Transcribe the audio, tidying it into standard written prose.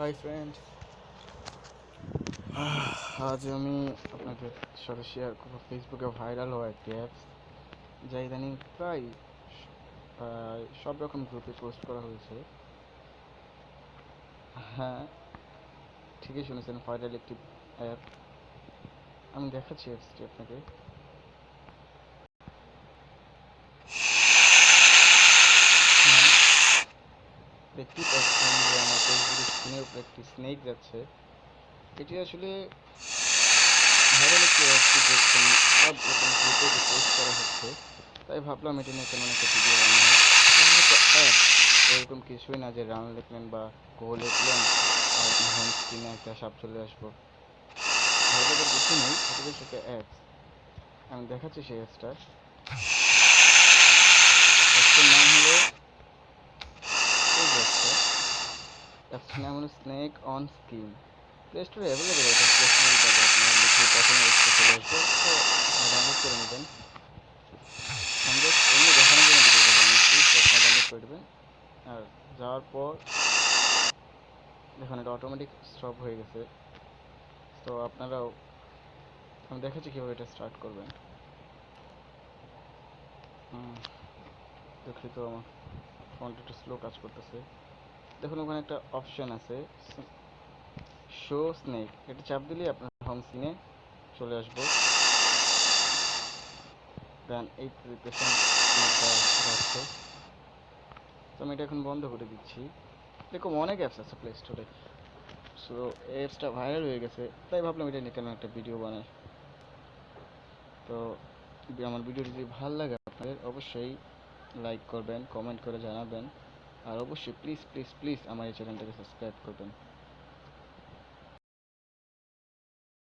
Hi friend, আজ আমি আপনাদের সাথে শেয়ার করবো ফেসবুকে ভাইরাল হওয়া একটি অ্যাপস, যা ইদানিং প্রায় সব রকম গ্রুপে পোস্ট করা হয়েছে। হ্যাঁ, ঠিকই শুনেছেন, ভাইরাল একটি অ্যাপ। আমি দেখাচ্ছি অ্যাপসটি আপনাকে। হ্যাঁ, দেখতেই পাচ্ছেন যে আমার ফেসবুকের স্ক্রিনের উপরে একটি স্নেক যাচ্ছে। এটি আসলে ভাইরাল একটি অ্যাপটি দেখছেন সব রকম গ্রুপে পোস্ট করা হচ্ছে, তাই ভাবলাম এটা নিয়ে কেমন একটা ভিডিও বানানো। অ্যাপ এরকম কিছুই না যে রান লিখলেন বা গো লিখলেন আর আপনার হোম স্ক্রিনে একটা সাপ চলে আসবো। ভাইরালের কিছু নেই, এটা জাস্ট একটা অ্যাপস। আমি দেখাচ্ছি সেই অ্যাপসটা। অ্যাপসটার নাম হলো এই যে অ্যাপসটার নাম হলো স্নেক অন স্ক্রিন। প্লে স্টোরে অ্যাভেলেবেল, এটা প্লে স্টোরে পাবেন। আপনার লিখে প্রথমে অ্যাপসটা চলে আসবে, তো ডাউনলোড করে নেবেন। আমি জাস্ট এমনি দেখানোর জন্য ভিডিওটা বানিয়েছি, তো আপনারা ডাউনলোড করে দেবেন। আর যাওয়ার পর দেখুন এটা অটোমেটিক স্টপ হয়ে গেছে। তো আপনারাও, আমি দেখাচ্ছি কীভাবে এটা স্টার্ট করবেন। দুঃখিত, আমার ফোনটা একটু স্লো কাজ করতেছে। দেখুন ওখানে একটা অপশন আছে, শো স্নেক। এটা চাপ দিলেই আপনার হোম স্ক্রিনে চলে আসবো। দেন এই রিপ্রেশন যাচ্ছে, তো আমি এটা এখন বন্ধ করে দিচ্ছি। এরকম অনেক অ্যাপস আছে প্লে স্টোরে, সো এই অ্যাপসটা ভাইরাল হয়ে গেছে, তাই ভাবলাম এটা নিয়ে কেন একটা ভিডিও বানাই। তো আমার ভিডিওটি যদি ভালো লাগে আপনাদের, অবশ্যই লাইক করবেন, কমেন্ট করে জানাবেন, আর অবশ্যই প্লিজ প্লিজ প্লিজ আমার এই চ্যানেলটাকে সাবস্ক্রাইব করবেন।